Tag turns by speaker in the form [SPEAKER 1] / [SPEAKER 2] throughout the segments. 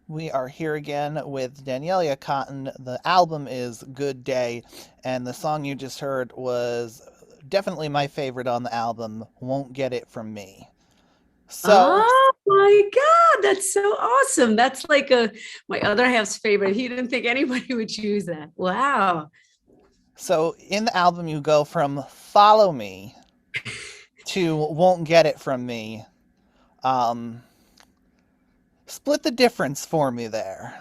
[SPEAKER 1] We are here again with Danielia Cotton. The album is Good Day, and the song you just heard was definitely my favorite on the album, Won't Get It From Me. So,
[SPEAKER 2] Oh my God, that's so awesome. That's like my other half's favorite. He didn't think anybody would choose that. Wow.
[SPEAKER 1] so in the album you go from Follow Me to Won't Get It From Me. Um, Split the difference for me there.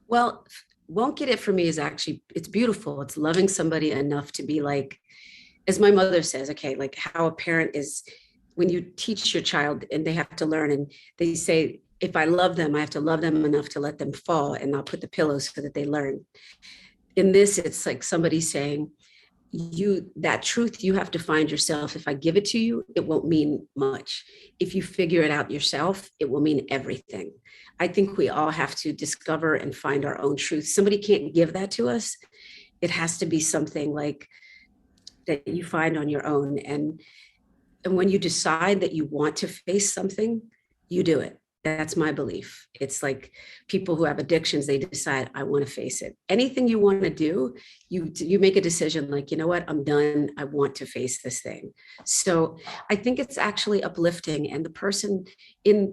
[SPEAKER 2] Well, won't get it for me is actually it's beautiful. It's loving somebody enough to be like, as my mother says, okay, like how a parent is when you teach your child and they have to learn and they say, if I love them, I have to love them enough to let them fall and not put the pillows so that they learn. In this, it's like somebody saying, that truth you have to find yourself. If I give it to you, it won't mean much. If you figure it out yourself, it will mean everything. I think we all have to discover and find our own truth. Somebody can't give that to us. It has to be something like that you find on your own. And when you decide that you want to face something, you do it. That's my belief. It's like people who have addictions, they decide, I want to face it. Anything you want to do, you make a decision like, you know what, I'm done. I want to face this thing. So I think it's actually uplifting. And the person in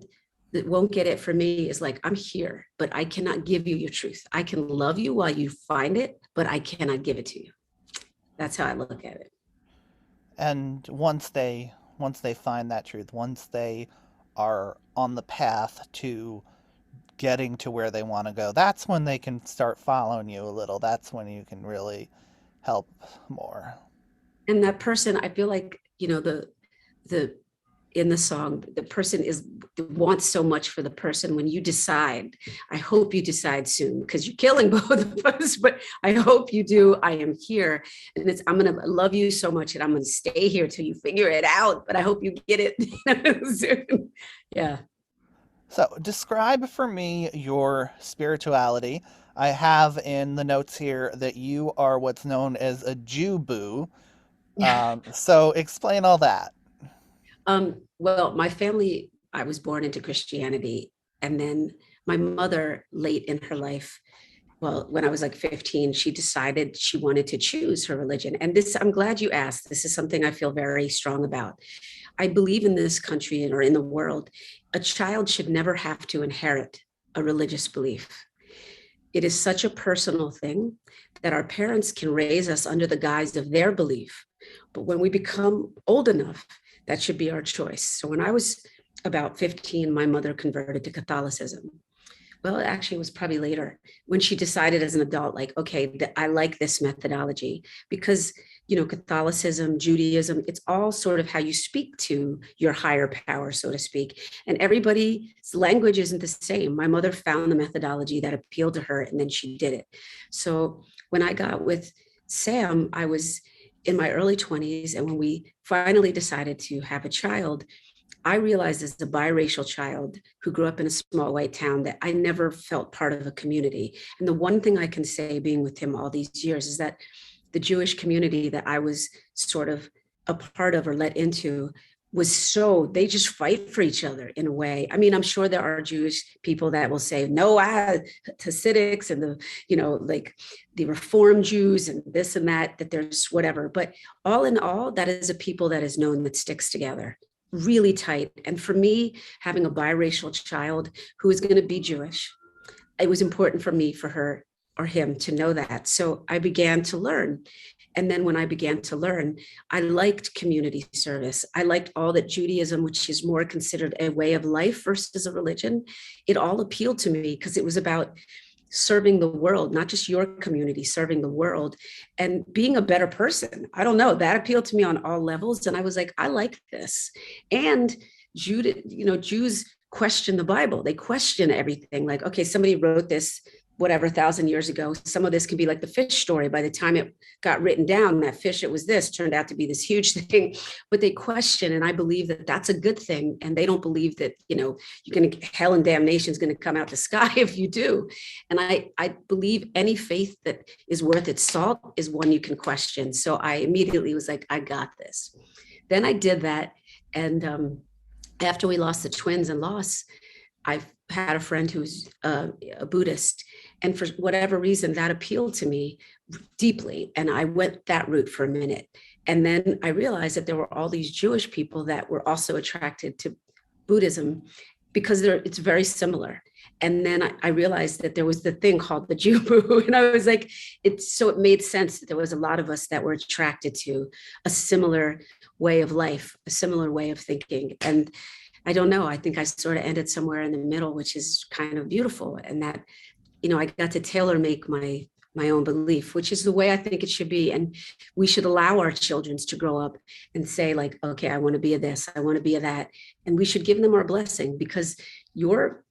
[SPEAKER 2] that won't get it for me is like, I'm here, but I cannot give you your truth. I can love you while you find it, but I cannot give it to you. That's how I look at it.
[SPEAKER 1] And once they find that truth, once they are on the path to getting to where they want to go, that's when they can start following you a little. That's when you can really help more.
[SPEAKER 2] And that person, I feel like, the in the song, the person is wants so much for the person. When you decide, I hope you decide soon because you're killing both of us, but I hope you do. I am here, and it's I'm gonna love you so much, and I'm gonna stay here till you figure it out. But I hope you get it soon. Yeah.
[SPEAKER 1] So, describe for me your spirituality. I have in the notes here that you are what's known as a Jew boo. So, explain all that.
[SPEAKER 2] Well, my family, I was born into Christianity, and then my mother, late in her life, well, when I was like 15, she decided she wanted to choose her religion. And this, I'm glad you asked. This is something I feel very strong about. I believe in this country or in the world, a child should never have to inherit a religious belief. It is such a personal thing that our parents can raise us under the guise of their belief. But when we become old enough, that should be our choice. So when I was about 15, my mother converted to Catholicism. Well, actually, it was probably later when she decided as an adult, like, okay, I like this methodology because, Catholicism, Judaism, it's all sort of how you speak to your higher power, so to speak. And everybody's language isn't the same. My mother found the methodology that appealed to her, and then she did it. So when I got with Sam, I was in my early 20s. And when we finally decided to have a child, I realized as a biracial child who grew up in a small white town that I never felt part of a community. And the one thing I can say, being with him all these years, is that the Jewish community that I was sort of a part of or let into was so they just fight for each other in a way. I mean, I'm sure there are Jewish people that will say, no, Hasidics and like the Reform Jews and this and that there's whatever. But all in all, that is a people that is known that sticks together really tight. And for me, having a biracial child who is going to be Jewish, it was important for me, for her or him to know that. So I began to learn. And then when I began to learn, I liked community service. I liked all that Judaism, which is more considered a way of life versus a religion. It all appealed to me because it was about serving the world, not just your community, serving the world and being a better person. I don't know, that appealed to me on all levels. And I was like, I like this. And Jews question the Bible. They question everything. Like, okay, somebody wrote this whatever 1,000 years ago. Some of this could be like the fish story. By the time it got written down, that fish, it was this, turned out to be this huge thing. But they question, and I believe that that's a good thing. And they don't believe that you're going to hell and damnation is going to come out the sky if you do. And I believe any faith that is worth its salt is one you can question. So I immediately was like, I got this. Then I did that, and after we lost the twins and loss, I've had a friend who's a Buddhist, and for whatever reason, that appealed to me deeply. And I went that route for a minute. And then I realized that there were all these Jewish people that were also attracted to Buddhism because it's very similar. And then I realized that there was the thing called the Jew boo. And I was like, it made sense that there was a lot of us that were attracted to a similar way of life, a similar way of thinking. And I don't know, I think I sort of ended somewhere in the middle, which is kind of beautiful. And that, I got to tailor make my own belief, which is the way I think it should be. And we should allow our children to grow up and say, like, okay, I want to be a this, I want to be a that. And we should give them our blessing, because your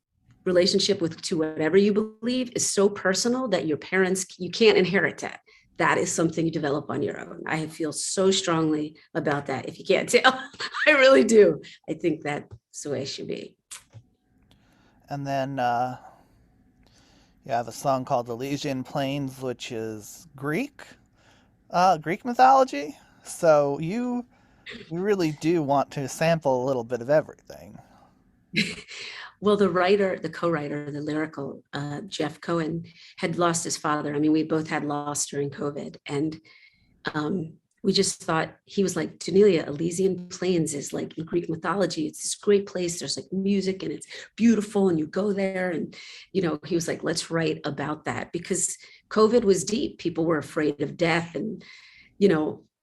[SPEAKER 2] relationship to whatever you believe is so personal that your parents, you can't inherit that. That is something you develop on your own. I feel so strongly about that. If you can't tell, I really do. I think that's the way it should be.
[SPEAKER 1] And then you have a song called Elysian Plains, which is Greek mythology. So you really do want to sample a little bit of everything.
[SPEAKER 2] Well, the co-writer, the lyrical, Jeff Cohen, had lost his father. I mean, we both had loss during COVID, and we just thought, he was like, Danielia, Elysian Plains is like in Greek mythology. It's this great place. There's like music and it's beautiful, and you go there. And, he was like, let's write about that, because COVID was deep. People were afraid of death. And,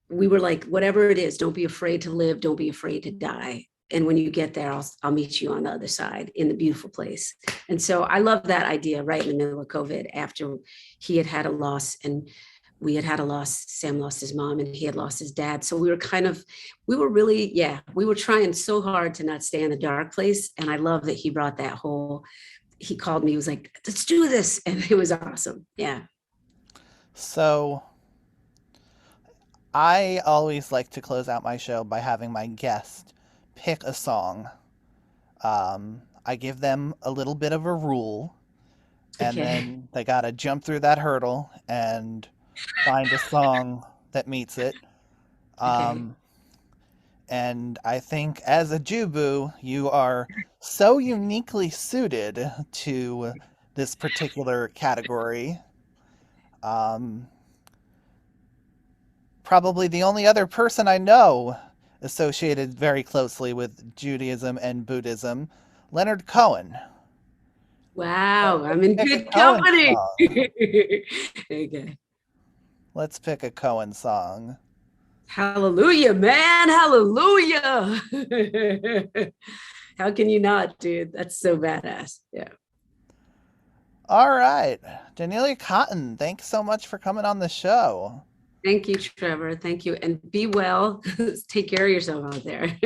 [SPEAKER 2] we were like, whatever it is, don't be afraid to live. Don't be afraid to die. And when you get there, I'll meet you on the other side in the beautiful place. And so I love that idea right in the middle of COVID, after he had had a loss, and we had had a loss. Sam lost his mom and he had lost his dad. So we were really, yeah, we were trying so hard to not stay in the dark place. And I love that he brought he called me, he was like, let's do this. And it was awesome. Yeah.
[SPEAKER 1] So I always like to close out my show by having my guest pick a song. I give them a little bit of a rule, and
[SPEAKER 2] Okay.
[SPEAKER 1] then they got to jump through that hurdle and find a song that meets it.
[SPEAKER 2] Okay.
[SPEAKER 1] Um, and I think as a Jubu, you are so uniquely suited to this particular category. Um, Probably the only other person I know associated very closely with Judaism and Buddhism, Leonard Cohen. So
[SPEAKER 2] Wow. I'm
[SPEAKER 1] let's
[SPEAKER 2] in
[SPEAKER 1] pick a
[SPEAKER 2] good
[SPEAKER 1] Cohen
[SPEAKER 2] company.
[SPEAKER 1] song.
[SPEAKER 2] Okay.
[SPEAKER 1] Let's pick a Cohen song.
[SPEAKER 2] Hallelujah, man. Hallelujah. How can you not, dude? That's so badass. Yeah.
[SPEAKER 1] All right. Danielia Cotton, thanks so much for coming on the show.
[SPEAKER 2] Thank you, Trevor. Thank you. And be well. Take care of yourself out there.